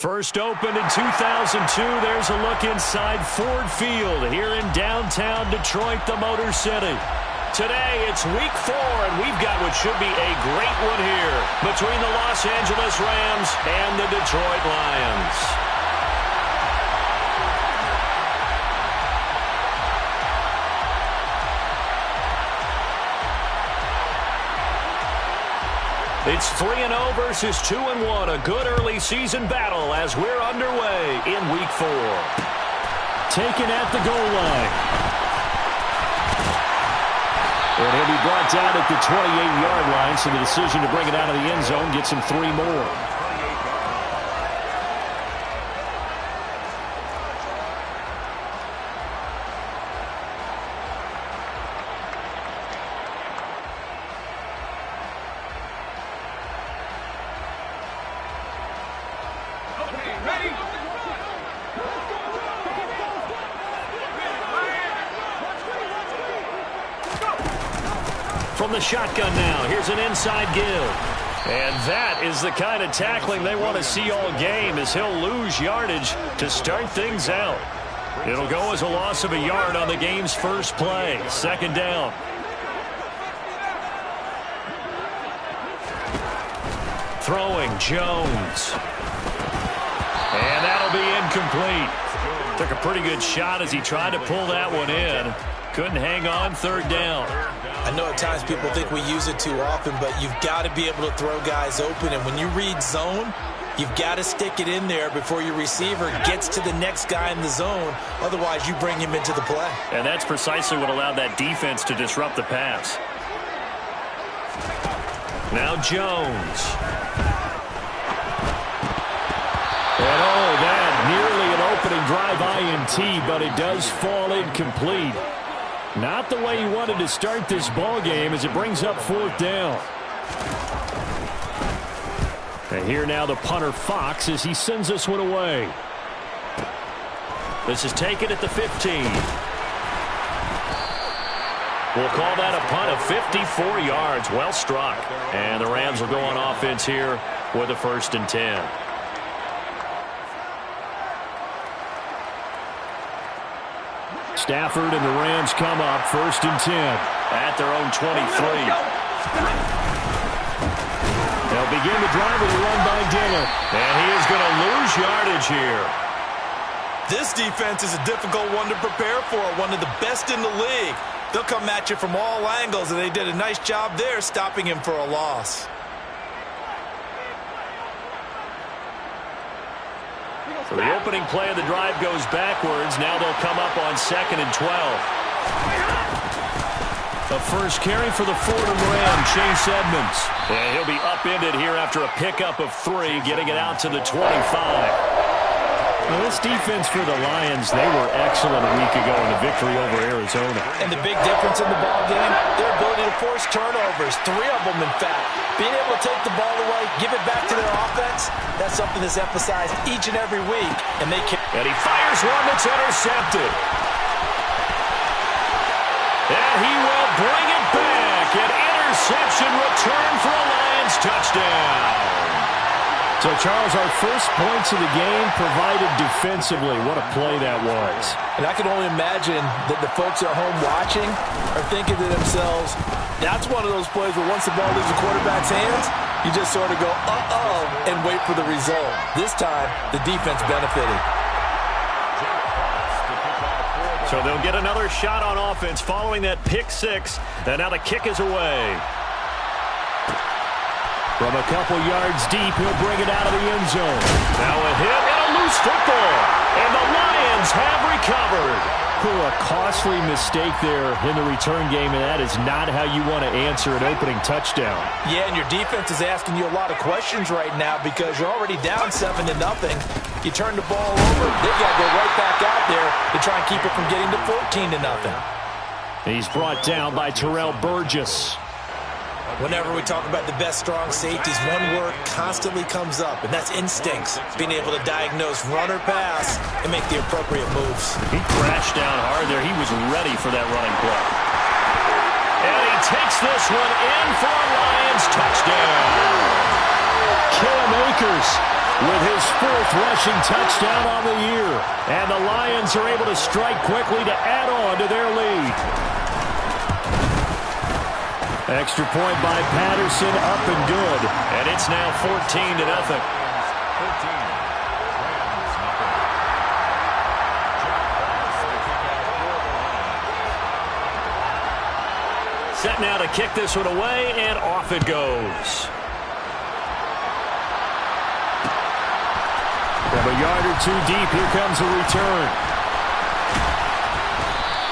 First opened in 2002. There's a look inside Ford Field here in downtown Detroit, the Motor City. Today, it's week 4, and we've got what should be a great one here between the Los Angeles Rams and the Detroit Lions. It's 3-0 versus 2-1, a good early season battle as we're underway in week 4. Taken at the goal line. And he'll be brought down at the 28-yard line, so the decision to bring it out of the end zone gets him 3 more. From the shotgun now, here's an inside give. And that is the kind of tackling they want to see all game, as he'll lose yardage to start things out. It'll go as a loss of a yard on the game's first play. Second down. Throwing Jones. And that'll be incomplete. Took a pretty good shot as he tried to pull that one in. Couldn't hang on. Third down. I know at times people think we use it too often, but you've got to be able to throw guys open. And when you read zone, you've got to stick it in there before your receiver gets to the next guy in the zone. Otherwise, you bring him into the play. And that's precisely what allowed that defense to disrupt the pass. Now Jones. And oh, that nearly an opening drive INT, but it does fall incomplete. Not the way he wanted to start this ball game as it brings up 4th down. And here now the punter Fox as he sends this one away. This is taken at the 15. We'll call that a punt of 54 yards. Well struck. And the Rams will go on offense here with a 1st and 10. Stafford and the Rams come up 1st and 10 at their own 23. They'll begin the drive with a run by Dillon. And he is going to lose yardage here. This defense is a difficult one to prepare for, one of the best in the league. They'll come at you from all angles, and they did a nice job there stopping him for a loss. So the opening play of the drive goes backwards. Now they'll come up on 2nd and 12. The first carry for the Fordham Ram, Chase Edmonds. And he'll be upended here after a pickup of 3, getting it out to the 25. Well, this defense for the Lions, they were excellent a week ago in the victory over Arizona. And the big difference in the ball game, their ability to force turnovers, 3 of them in fact. Being able to take the ball away, give it back to their offense, that's something that's emphasized each and every week. And he fires one that's intercepted. And he will bring it back. An interception return for a Lions touchdown. So, Charles, our first points of the game provided defensively. What a play that was. And I can only imagine that the folks at home watching are thinking to themselves, that's one of those plays where once the ball leaves the quarterback's hands, you just sort of go, uh-oh, and wait for the result. This time, the defense benefited. So they'll get another shot on offense following that pick 6. And now the kick is away. From a couple yards deep, he'll bring it out of the end zone. Now a hit and a loose football. And the Lions have recovered. A costly mistake there in the return game, and that is not how you want to answer an opening touchdown. Yeah, and your defense is asking you a lot of questions right now because you're already down 7-0. You turn the ball over, they've got to go right back out there to try and keep it from getting to 14-0. He's brought down by Terrell Burgess. Whenever we talk about the best strong safeties, one word constantly comes up, and that's instincts. Being able to diagnose run or pass and make the appropriate moves. He crashed down hard there. He was ready for that running play. And he takes this one in for a Lions touchdown. Cam Akers with his 4th rushing touchdown on the year. And the Lions are able to strike quickly to add on to their lead. Extra point by Patterson, up and good. And it's now 14-0. Set now to kick this one away, and off it goes. From a yard or two deep, here comes a return.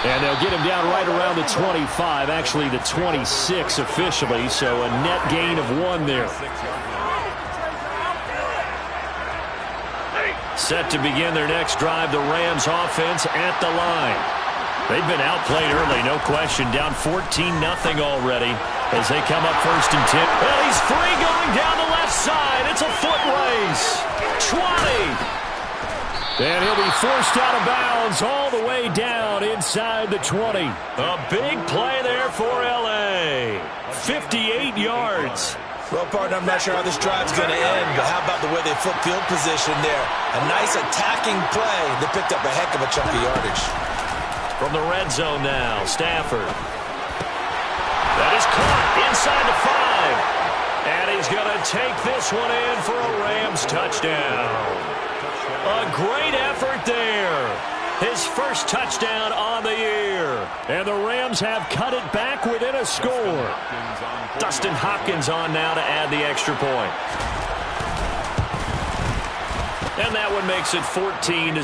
And they'll get him down right around the 25, actually the 26 officially, so a net gain of 1 there. Set to begin their next drive, the Rams offense at the line. They've been outplayed early, no question. Down 14-0 already as they come up 1st and 10. Well, he's free going down the left side. It's a foot race. 20. And he'll be forced out of bounds all the way down inside the 20. A big play there for L.A. 58 yards. Well, partner, I'm not sure how this drive's going to end, but how about the way they flip field position there? A nice attacking play. They picked up a heck of a chunk of yardage. From the red zone now, Stafford. That is caught inside the 5. And he's going to take this one in for a Rams touchdown. A great effort there. His first touchdown on the year. And the Rams have cut it back within a score. Dustin Hopkins on now to add the extra point. And that one makes it 14-7.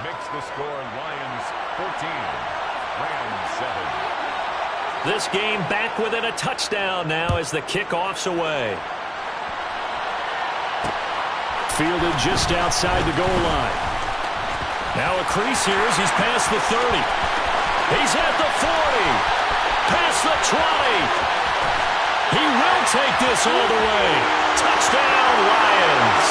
Makes the score Lions 14, Rams 7. This game back within a touchdown now as the kickoff's away. Fielded just outside the goal line. Now a crease here as he's past the 30. He's at the 40. Past the 20. He will take this all the way. Touchdown, Lions.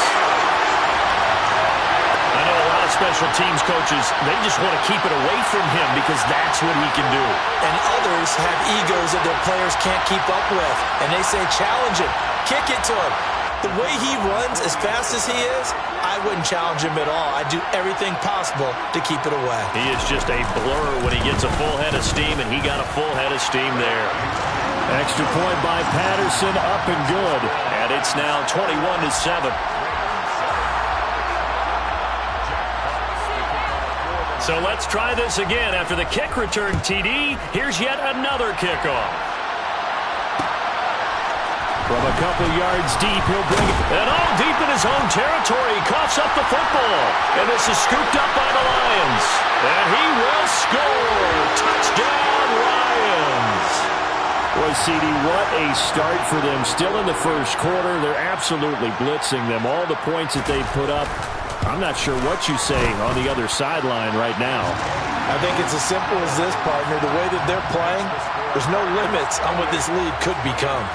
I know a lot of special teams coaches, they just want to keep it away from him because that's what he can do. And others have egos that their players can't keep up with. And they say, challenge him. Kick it to him. The way he runs as fast as he is, I wouldn't challenge him at all. I'd do everything possible to keep it away. He is just a blur when he gets a full head of steam, and he got a full head of steam there. Extra point by Patterson, up and good. And it's now 21-7. So let's try this again. After the kick return TD, here's yet another kickoff. From a couple yards deep, he'll bring it. And all deep in his own territory. He coughs up the football. And this is scooped up by the Lions. And he will score. Touchdown, Lions. Boy, CD, what a start for them. Still in the first quarter. They're absolutely blitzing them. All the points that they put up. I'm not sure what you say on the other sideline right now. I think it's as simple as this, partner. The way that they're playing, there's no limits on what this league could become.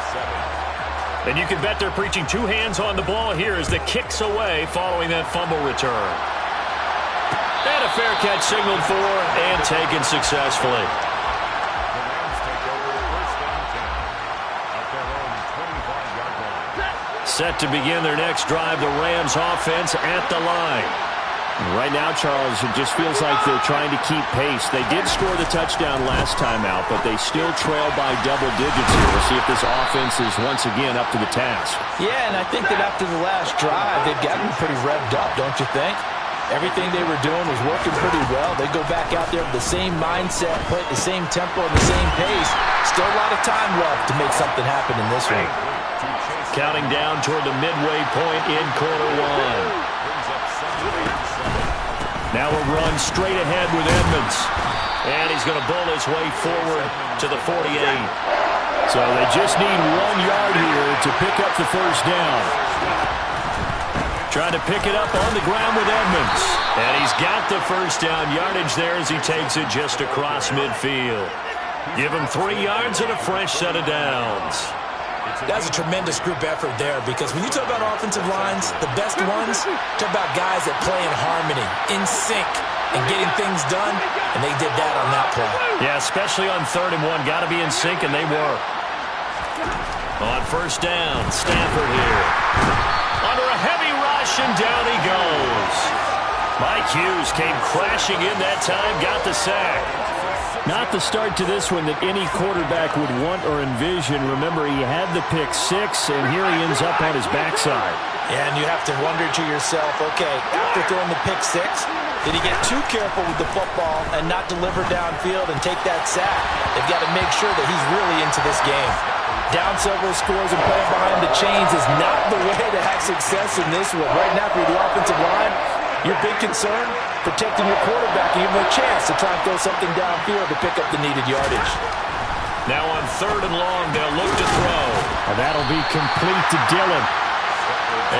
And you can bet they're preaching 2 hands on the ball here as the kick's away following that fumble return. And a fair catch signaled for and taken successfully. Set to begin their next drive, the Rams offense at the line. Right now, Charles, it just feels like they're trying to keep pace. They did score the touchdown last time out, but they still trail by double digits here. We'll see if this offense is once again up to the task. Yeah, and I think that after the last drive, they've gotten pretty revved up, don't you think? Everything they were doing was working pretty well. They go back out there with the same mindset, play at the same tempo and the same pace. Still a lot of time left to make something happen in this one. Counting down toward the midway point in quarter 1. Now a run straight ahead with Edmonds. And he's going to bull his way forward to the 48. So they just need 1 yard here to pick up the first down. Trying to pick it up on the ground with Edmonds. And he's got the first down yardage there as he takes it just across midfield. Give him 3 yards and a fresh set of downs. That's a tremendous group effort there because when you talk about offensive lines, the best ones, talk about guys that play in harmony, in sync, and getting things done, and they did that on that play. Yeah, especially on 3rd and 1. Got to be in sync, and they were. On first down, Stafford here. and down he goes. Mike Hughes came crashing in that time, got the sack. Not the start to this one that any quarterback would want or envision. Remember, he had the pick six, and here he ends up on his backside. Yeah, and you have to wonder to yourself, okay, after throwing the pick six, did he get too careful with the football and not deliver downfield and take that sack? They've got to make sure that he's really into this game. Down several scores and playing behind the chains is not the way to have success in this one. Right now, for the offensive line, your big concern, protecting your quarterback and give him a chance to try and throw something downfield to pick up the needed yardage. Now on 3rd and long, they'll look to throw. And that'll be complete to Dillon.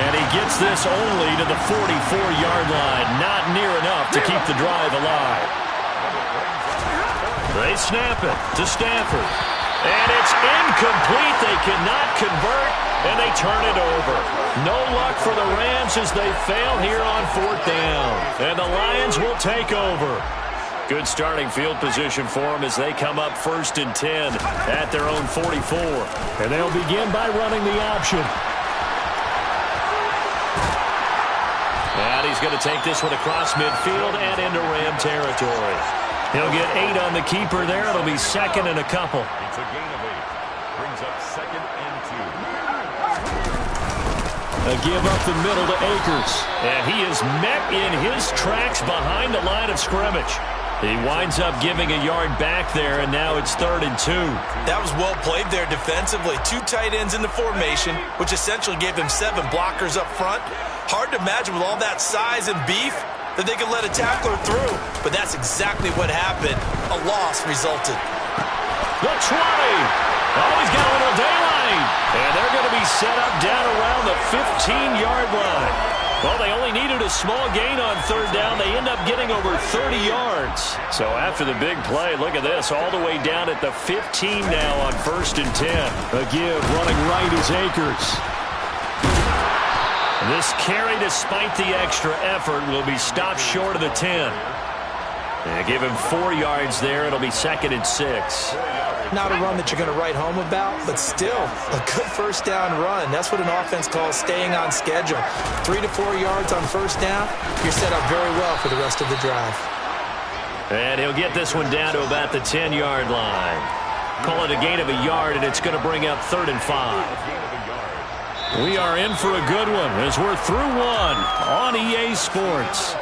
And he gets this only to the 44-yard line. Not near enough to keep the drive alive. They snap it to Stafford. And it's incomplete. They cannot convert, and they turn it over. No luck for the Rams as they fail here on 4th down. And the Lions will take over. Good starting field position for them as they come up 1st and 10 at their own 44. And they'll begin by running the option. And he's going to take this one across midfield and into Ram territory. He'll get 8 on the keeper there. It'll be 2nd and a couple. It's a gain of 8. Brings up 2nd and 2. A give up the middle to Akers. And he is met in his tracks behind the line of scrimmage. He winds up giving a yard back there, and now it's 3rd and 2. That was well played there defensively. 2 tight ends in the formation, which essentially gave them 7 blockers up front. Hard to imagine with all that size and beef that they could let a tackler through. But that's exactly what happened. A loss resulted. The 20. Oh, he's got a little daylight. And they're going to be set up down around the 15-yard line. Well, they only needed a small gain on 3rd down. They end up getting over 30 yards. So after the big play, look at this, all the way down at the 15 now on 1st and 10. A give running right is Akers. This carry, despite the extra effort, will be stopped short of the 10. And give him 4 yards there. It'll be 2nd and 6. Not a run that you're going to write home about, but still a good 1st down run. That's what an offense calls staying on schedule. 3 to 4 yards on 1st down, you're set up very well for the rest of the drive. And he'll get this one down to about the 10-yard line. Call it a gain of a yard, and it's going to bring up 3rd and 5. We are in for a good one as we're through one on EA Sports.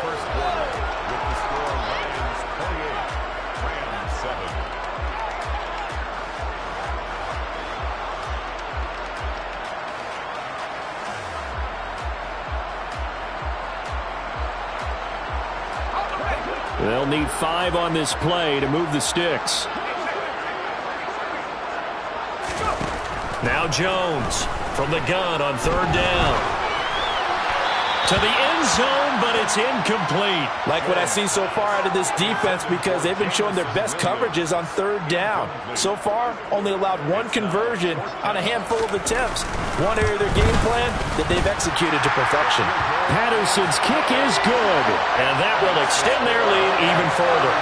They'll need 5 on this play to move the sticks. Now Jones from the gun on 3rd down. To the end zone, but it's incomplete. Like what I've seen so far out of this defense because they've been showing their best coverages on 3rd down. So far, only allowed 1 conversion on a handful of attempts. One area of their game plan that they've executed to perfection. Patterson's kick is good, and that will extend their lead even further.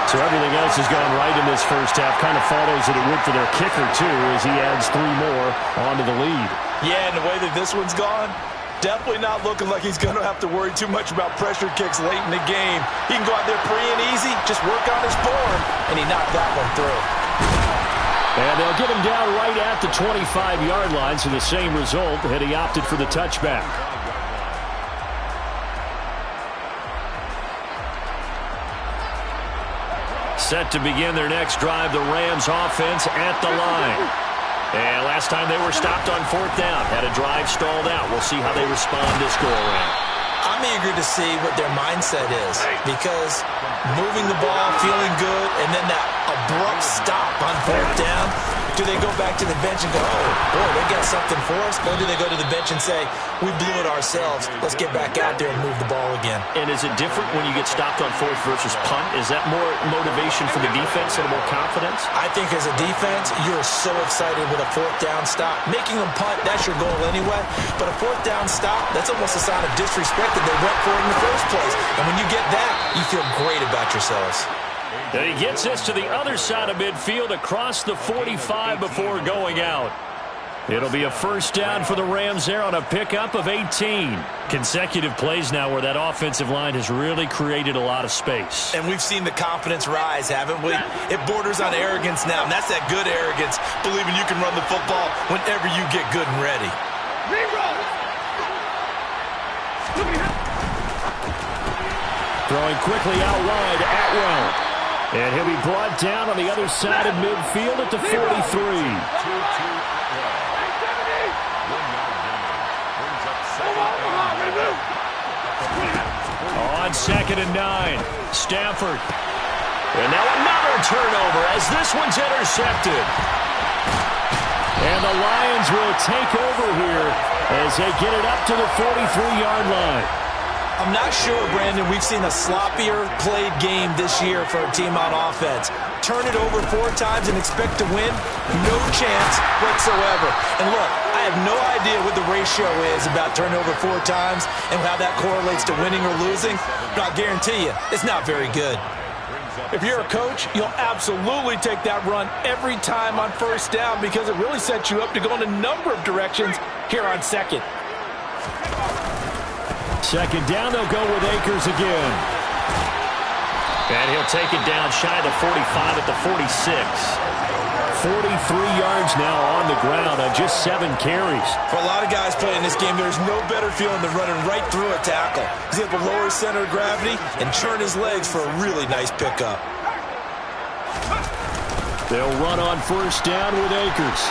So everything else has gone right in this first half. Kind of follows that it would for their kicker, too, as he adds 3 more onto the lead. Yeah, and the way that this one's gone, definitely not looking like he's going to have to worry too much about pressure kicks late in the game. He can go out there free and easy, just work on his form, and he knocked that one through. And they'll get him down right at the 25-yard line, so the same result had he opted for the touchback. Set to begin their next drive, the Rams offense at the line. And last time they were stopped on 4th down, had a drive stalled out. We'll see how they respond this go-around. I'm eager to see what their mindset is because moving the ball, feeling good, and then that abrupt stop on 4th down, do they go back to the bench and go, oh, boy, they got something for us? Or do they go to the bench and say, we blew it ourselves, let's get back out there and move the ball again? And is it different when you get stopped on 4th versus punt? Is that more motivation for the defense and more confidence? I think as a defense, you're so excited with a 4th down stop. Making them punt, that's your goal anyway. But a 4th down stop, that's almost a sign of disrespect that they went for it in the first place. And when you get that, you feel great about yourselves. And he gets us to the other side of midfield across the 45 before going out. It'll be a first down for the Rams there on a pickup of 18. Consecutive plays now where that offensive line has really created a lot of space. And we've seen the confidence rise, haven't we? It borders on arrogance now, and that's that good arrogance, believing you can run the football whenever you get good and ready. Throwing quickly out wide, Atwell. And he'll be brought down on the other side of midfield at the 43. On 2nd and 9, Stafford. And now another turnover as this one's intercepted. And the Lions will take over here as they get it up to the 43-yard line. I'm not sure, Brandon, we've seen a sloppier played game this year for a team on offense. Turn it over 4 times and expect to win? No chance whatsoever. And look, I have no idea what the ratio is about turnover 4 times and how that correlates to winning or losing. But I'll guarantee you, it's not very good. If you're a coach, you'll absolutely take that run every time on first down because it really sets you up to go in a number of directions here on 2nd. 2nd down, they'll go with Akers again. And he'll take it down shy of the 45 at the 46. 43 yards now on the ground on just 7 carries. For a lot of guys playing this game, there's no better feeling than running right through a tackle. He's able to lower his center of gravity and turn his legs for a really nice pickup. They'll run on first down with Akers.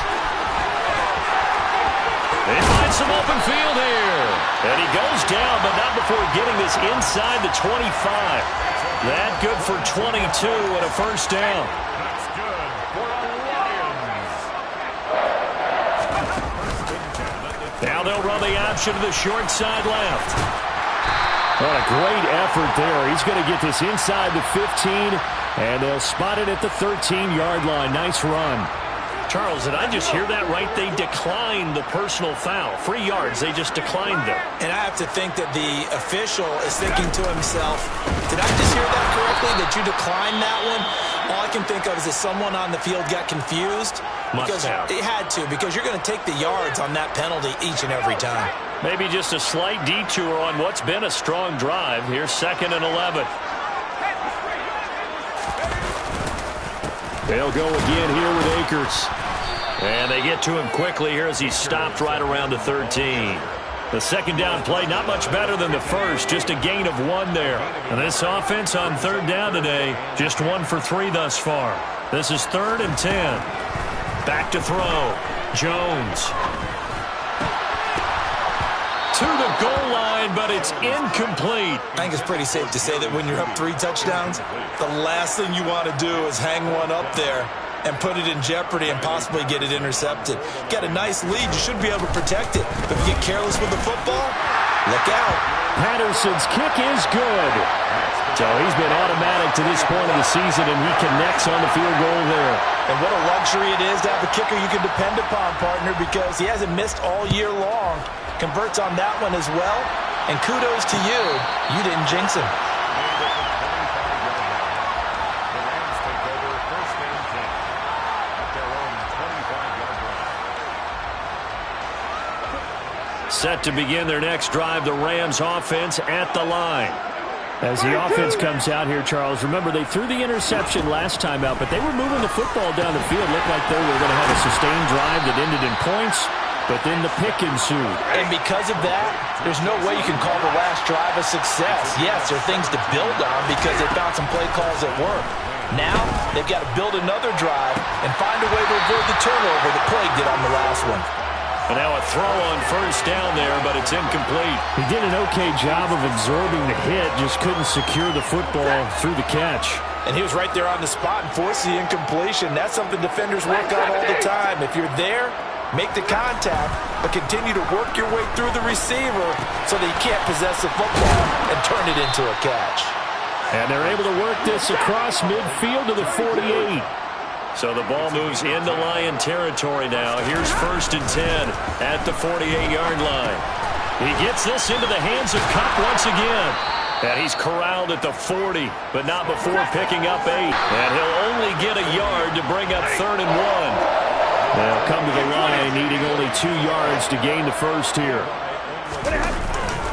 They find some open field here. And he goes down, but not before getting this inside the 25. That good for 22 and a first down. That's good for the Lions. Now they'll run the option to the short side left. What a great effort there. He's going to get this inside the 15, and they'll spot it at the 13-yard line. Nice run. Charles, did I just hear that right? They declined the personal foul. 3 yards, they just declined them. And I have to think that the official is thinking to himself, did I just hear that correctly, that you declined that one? All I can think of is that someone on the field got confused. Must have. It had to, because you're going to take the yards on that penalty each and every time. Maybe just a slight detour on what's been a strong drive. Here's 2nd and 11. They'll go again here with Akers. And they get to him quickly here as he's stopped right around the 13. The 2nd down play, not much better than the first, just a gain of 1 there. And this offense on 3rd down today, just 1 for 3 thus far. This is 3rd and 10. Back to throw. Jones. To the goal line, but it's incomplete. I think it's pretty safe to say that when you're up 3 touchdowns, the last thing you want to do is hang one up there and put it in jeopardy and possibly get it intercepted. Got a nice lead. You should be able to protect it. But if you get careless with the football, look out. Patterson's kick is good. So he's been automatic to this point of the season, and he connects on the field goal there. And what a luxury it is to have a kicker you can depend upon, partner, because he hasn't missed all year long. Converts on that one as well. And kudos to you. You didn't jinx him. Set to begin their next drive, the Rams offense at the line. As the offense comes out here, Charles, remember they threw the interception last time out, but they were moving the football down the field. Looked like they were going to have a sustained drive that ended in points, but then the pick ensued. And because of that, there's no way you can call the last drive a success. Yes, there are things to build on because they found some play calls that work. Now, they've got to build another drive and find a way to avoid the turnover that plagued it on the last one. And now a throw on first down there, but it's incomplete. He did an okay job of absorbing the hit, just couldn't secure the football through the catch. And he was right there on the spot and forced the incompletion. That's something defenders work on all the time. If you're there, make the contact, but continue to work your way through the receiver so that you can't possess the football and turn it into a catch. And they're able to work this across midfield to the 48. So the ball moves into Lion territory now. Here's 1st and 10 at the 48-yard line. He gets this into the hands of Kupp once again. And he's corralled at the 40, but not before picking up 8. And he'll only get a yard to bring up 3rd and 1. They'll come to the line needing only 2 yards to gain the first here.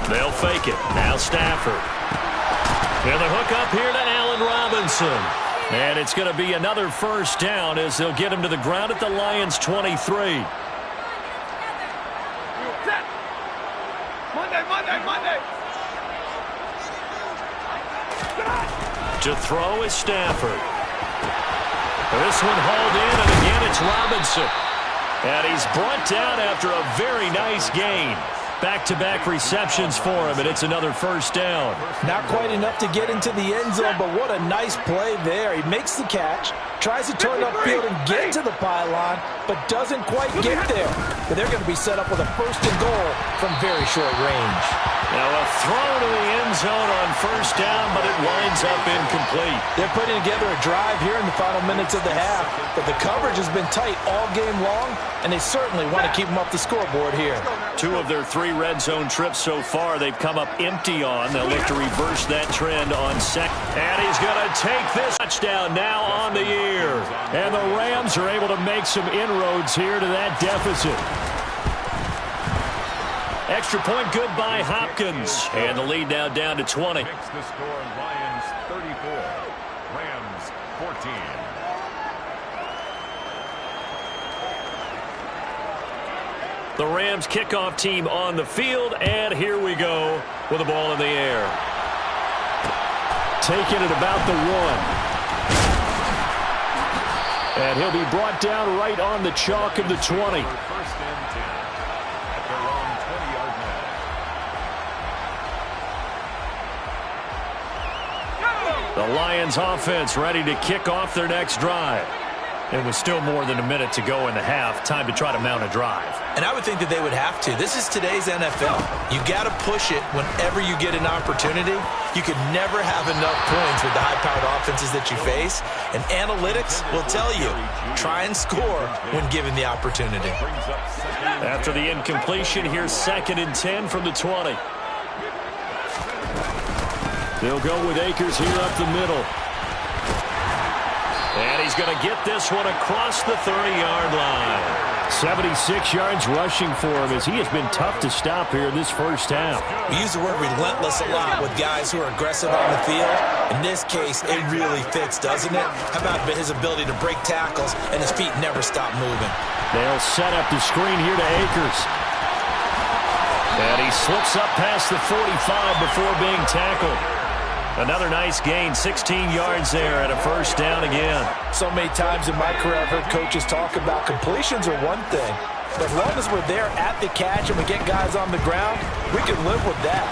They'll fake it. Now Stafford. And the hook up here to Allen Robinson. And it's going to be another first down as they'll get him to the ground at the Lions' 23. Monday. To throw is Stafford. This one hauled in, and again it's Robinson. And he's brought down after a very nice gain. Back-to-back receptions for him, and it's another first down. Not quite enough to get into the end zone, but what a nice play there. He makes the catch, tries to turn upfield and get to the pylon, but doesn't quite get there. But they're going to be set up with a first and goal from very short range. Now a throw to the end zone on first down, but it winds up incomplete. They're putting together a drive here in the final minutes of the half, but the coverage has been tight all game long, and they certainly want to keep them off the scoreboard here. 2 of their 3 red zone trips so far they've come up empty on. They'll look to reverse that trend on second. And he's going to take this touchdown now on the year. And the Rams are able to make some inroads here to that deficit. Extra point good by Hopkins. And the lead now down to 20. Makes the score Lions 34, Rams 14. The Rams kickoff team on the field, and here we go with the ball in the air. Taking it about the 1. And he'll be brought down right on the chalk of the 20. First and 10 at their own 20-yard line. The Lions offense ready to kick off their next drive. And with still more than a minute to go in the half, time to try to mount a drive. And I would think that they would have to. This is today's NFL. You got to push it whenever you get an opportunity. You can never have enough points with the high-powered offenses that you face. And analytics will tell you, try and score when given the opportunity. After the incompletion, here's 2nd and 10 from the 20. They'll go with Akers here up the middle. And he's going to get this one across the 30-yard line. 76 yards rushing for him as he has been tough to stop here in this first half. We use the word relentless a lot with guys who are aggressive on the field. In this case, it really fits, doesn't it? How about his ability to break tackles and his feet never stop moving? They'll set up the screen here to Akers. And he slips up past the 45 before being tackled. Another nice gain, 16 yards there and a first down again. So many times in my career I've heard coaches talk about completions are one thing, but as long as we're there at the catch and we get guys on the ground, we can live with that.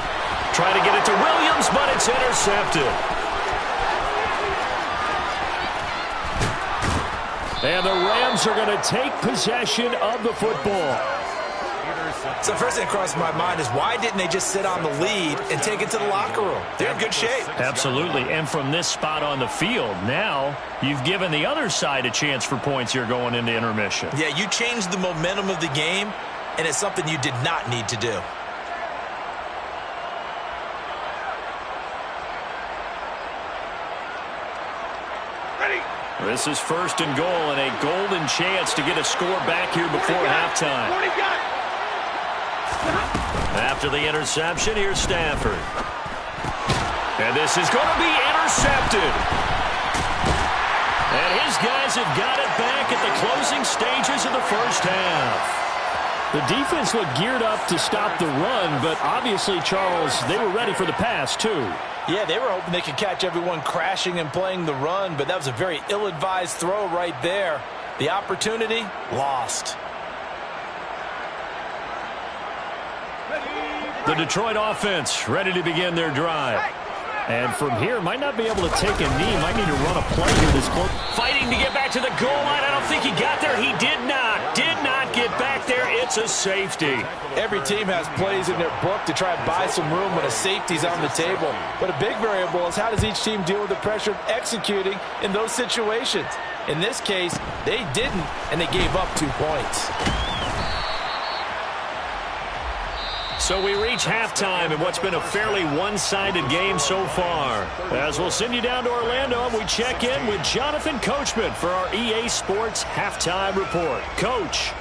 Try to get it to Williams, but it's intercepted. And the Rams are going to take possession of the football. So first thing that crossed my mind is why didn't they just sit on the lead and take it to the locker room? They're in good shape. Absolutely. And from this spot on the field, now you've given the other side a chance for points here going into intermission. Yeah, you changed the momentum of the game, and it's something you did not need to do. This is 1st and goal and a golden chance to get a score back here before halftime. After the interception, here's Stafford. And this is going to be intercepted. And his guys have got it back at the closing stages of the first half. The defense looked geared up to stop the run, but obviously, Charles, they were ready for the pass, too. Yeah, they were hoping they could catch everyone crashing and playing the run, but that was a very ill-advised throw right there. The opportunity, lost. The Detroit offense ready to begin their drive. And from here, might not be able to take a knee. Might need to run a play here this close. Fighting to get back to the goal line. I don't think he got there. He did not. Did not get back there. It's a safety. Every team has plays in their book to try and buy some room when a safety's on the table. But a big variable is how does each team deal with the pressure of executing in those situations. In this case, they didn't, and they gave up 2 points. So we reach halftime in what's been a fairly one-sided game so far. As we'll send you down to Orlando, and we check in with Jonathan Coachman for our EA Sports Halftime Report. Coach.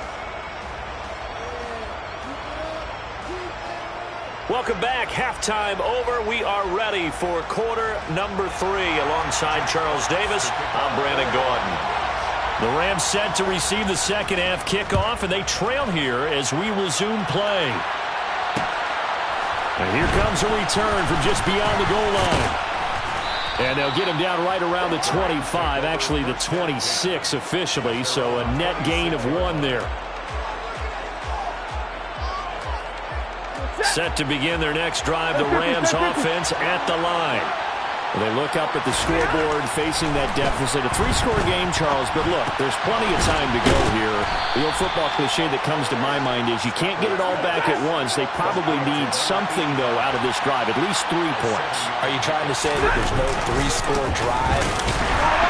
Welcome back. Halftime over. We are ready for quarter number 3. Alongside Charles Davis, I'm Brandon Gaudin. The Rams set to receive the second half kickoff, and they trail here as we resume play. And here comes a return from just beyond the goal line. And they'll get him down right around the 25, actually the 26 officially, so a net gain of 1 there. Set to begin their next drive, the Rams offense at the line. They look up at the scoreboard facing that deficit. A 3-score game, Charles, but look, there's plenty of time to go here. The old football cliche that comes to my mind is you can't get it all back at once. They probably need something, though, out of this drive, at least 3 points. Are you trying to say that there's no 3-score drive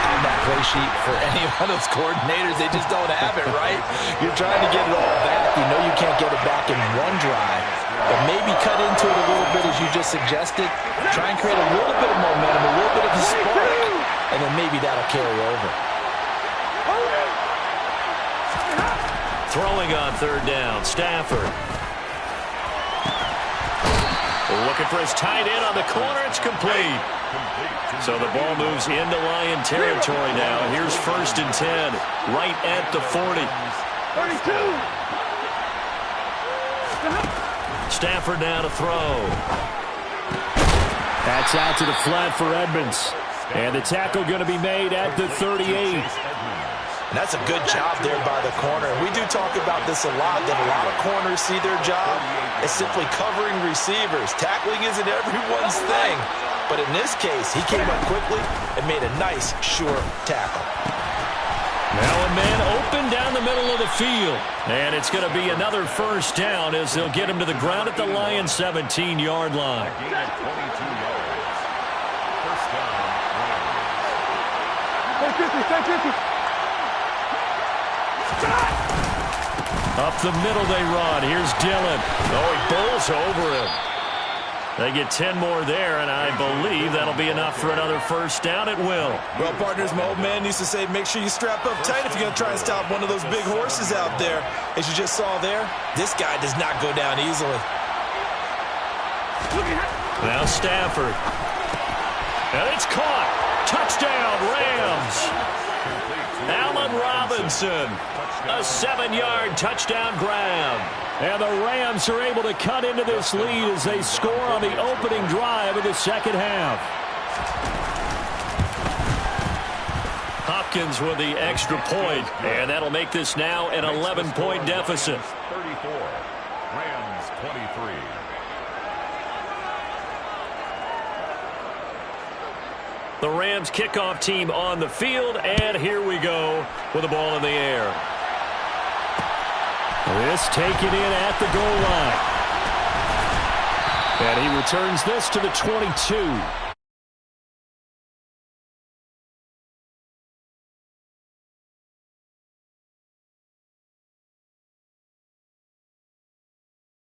on that play sheet for any one of those coordinators? They just don't have it, right? You're trying to get it all back. You know you can't get it back in one drive. But maybe cut into it a little bit as you just suggested. Try and create a little bit of momentum, a little bit of a spark, and then maybe that'll carry over. Throwing on third down, Stafford. Looking for his tight end on the corner. It's complete. So the ball moves into Lion territory now. Here's 1st and 10, right at the 40. 32. Stafford now to throw. That's out to the flat for Edmonds. And the tackle going to be made at the 38. And that's a good job there by the corner. And we do talk about this a lot, that a lot of corners see their job as simply covering receivers. Tackling isn't everyone's thing. But in this case, he came up quickly and made a nice, sure tackle. Now a man open down the middle of the field. And it's going to be another 1st down as they'll get him to the ground at the Lions' 17-yard line. Gain of 22 yards. First down, Rams. Up the middle they run. Here's Dillon. Oh, he bowls over him. They get 10 more there, and I believe that'll be enough for another 1st down. It will. Well, partners, my old man used to say, make sure you strap up tight if you're going to try and stop one of those big horses out there. As you just saw there, this guy does not go down easily. Now Stafford. And it's caught. Touchdown, Rams. Allen Robinson. A 7-yard touchdown grab. And the Rams are able to cut into this lead as they score on the opening drive of the second half. Hopkins with the extra point, and that'll make this now an 11-point deficit. 34, Rams 23. The Rams kickoff team on the field, and here we go with the ball in the air. This taken in at the goal line. And he returns this to the 22.